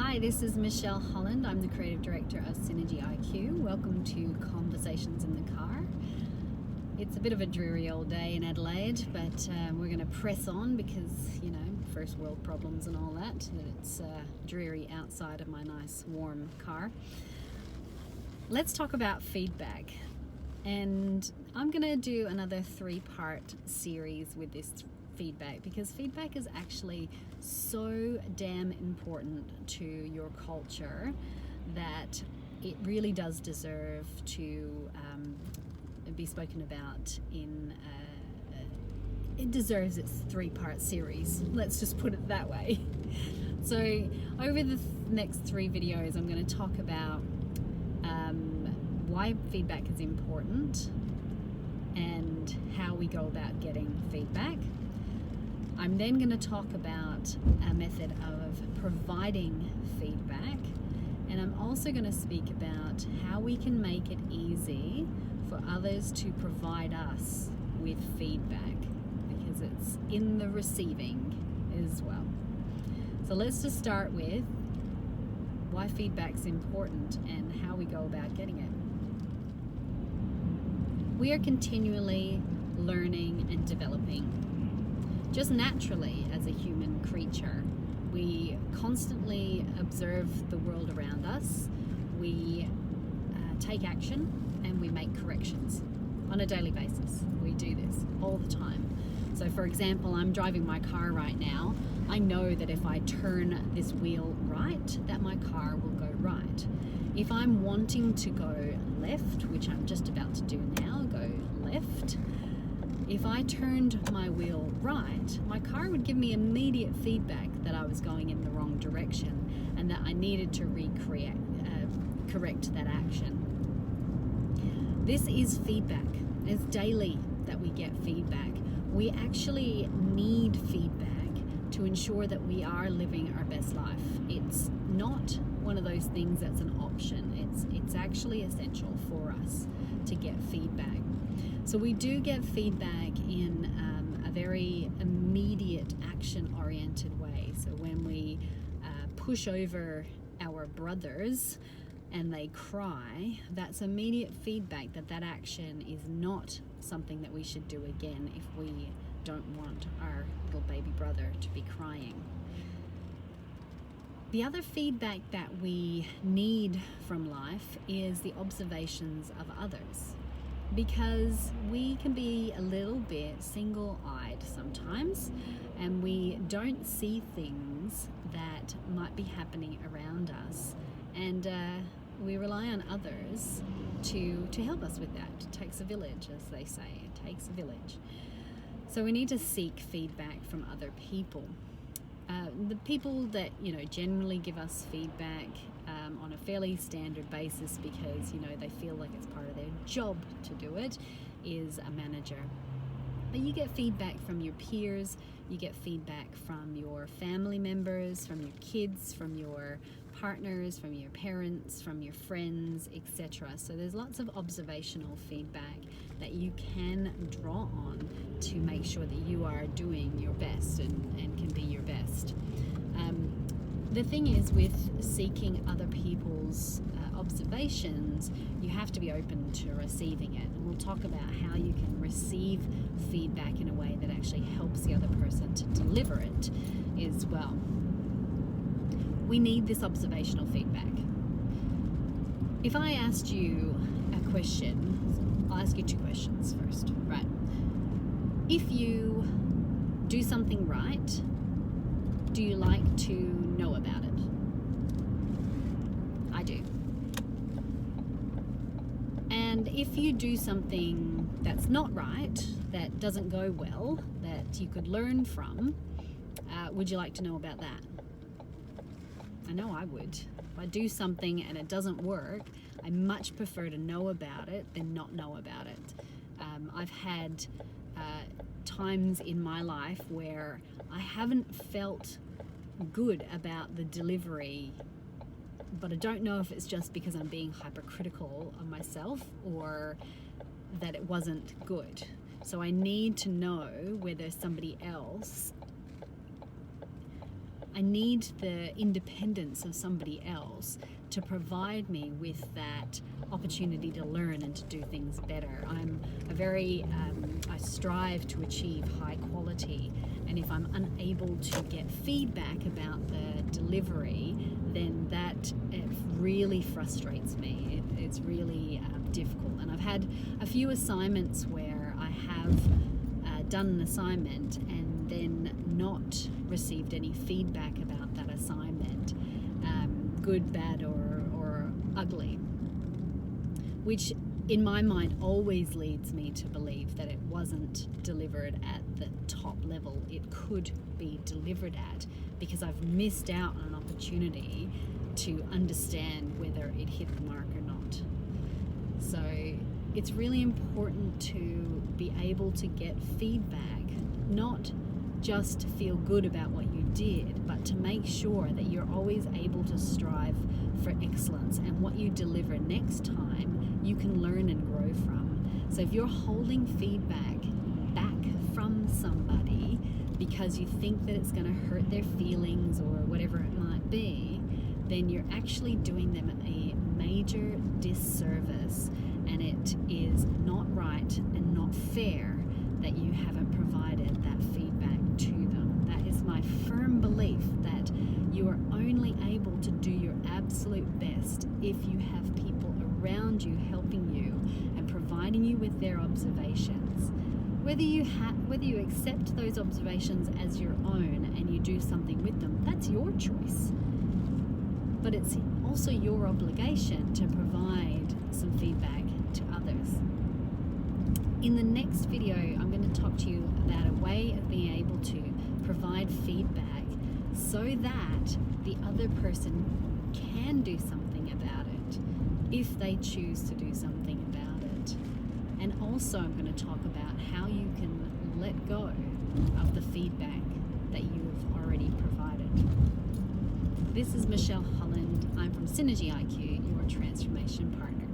Hi, this is Michelle Holland. I'm the creative director of SynergyIQ. Welcome to Conversations in the Car. It's a bit of a dreary old day in Adelaide, but we're going to press on because, you know, first world problems and all that. It's dreary outside of my nice warm car. Let's talk about feedback. And I'm going to do another 3-part series with this feedback because feedback is actually so damn important to your culture that it really does deserve to be spoken about in it deserves its 3-part series. Let's just put it that way. So over the next 3 videos I'm going to talk about why feedback is important and how we go about getting feedback. I'm then going to talk about a method of providing feedback, and I'm also going to speak about how we can make it easy for others to provide us with feedback, because it's in the receiving as well. So let's just start with why feedback's important and how we go about getting it. We are continually learning and developing. Just naturally as a human creature, we constantly observe the world around us, we take action, and we make corrections on a daily basis. We do this all the time. So for example, I'm driving my car right now. I know that if I turn this wheel right, that my car will go right. If I'm wanting to go left, which I'm just about to do now, go left, if I turned my wheel right, my car would give me immediate feedback that I was going in the wrong direction and that I needed to correct that action. This is feedback. It's daily that we get feedback. We actually need feedback to ensure that we are living our best life. It's not one of those things that's an option. It's actually essential for us to get feedback. So we do get feedback in a very immediate action-oriented way. So when we push over our brothers and they cry, that's immediate feedback that that action is not something that we should do again if we don't want our little baby brother to be crying. The other feedback that we need from life is the observations of others, because we can be a little bit single-eyed sometimes and we don't see things that might be happening around us, and we rely on others to help us with that. It takes a village, as they say. It takes a village. So we need to seek feedback from other people. The people that, you know, generally give us feedback on a fairly standard basis because, you know, they feel like it's part of their job to do it is a manager. But you get feedback from your peers, you get feedback from your family members, from your kids, from your partners, from your parents, from your friends, etc. So there's lots of observational feedback that you can draw on to make sure that you are doing your best and can be your best. The thing is, with seeking other people's observations, you have to be open to receiving it. And we'll talk about how you can receive feedback in a way that actually helps the other person to deliver it as well. We need this observational feedback. If I asked you a question, I'll ask you 2 questions first, right? If you do something right, do you like to know about it? I do. And if you do something that's not right, that doesn't go well, that you could learn from, would you like to know about that? I know I would. If I do something and it doesn't work, I much prefer to know about it than not know about it. I've had times in my life where I haven't felt good about the delivery, but I don't know if it's just because I'm being hypercritical of myself or that it wasn't good. So I need to know whether somebody else I need the independence of somebody else to provide me with that opportunity to learn and to do things better. I strive to achieve high quality, and if I'm unable to get feedback about the delivery, then it really frustrates me. It's really difficult. And I've had a few assignments where I have done an assignment and then not received any feedback about that assignment, good, bad, or ugly, which in my mind always leads me to believe that it wasn't delivered at the top level it could be delivered at, because I've missed out on an opportunity to understand whether it hit the mark or not. So it's really important to be able to get feedback, not just to feel good about what you did, but to make sure that you're always able to strive for excellence, and what you deliver next time you can learn and grow from. So if you're holding feedback back from somebody because you think that it's going to hurt their feelings or whatever it might be, then you're actually doing them a major disservice, and it is not right and not fair that you haven't provided that feedback to them. That is my firm belief, that you are only able to do your absolute best if you have people around you helping you and providing you with their observations. Whether you accept those observations as your own and you do something with them, that's your choice. But it's also your obligation to provide some feedback to others. In the next video, I'm going to talk to you about a way of being able to provide feedback so that the other person can do something about it, if they choose to do something about it. And also I'm going to talk about how you can let go of the feedback that you've already provided. This is Michelle Holland. I'm from SynergyIQ, your transformation partner.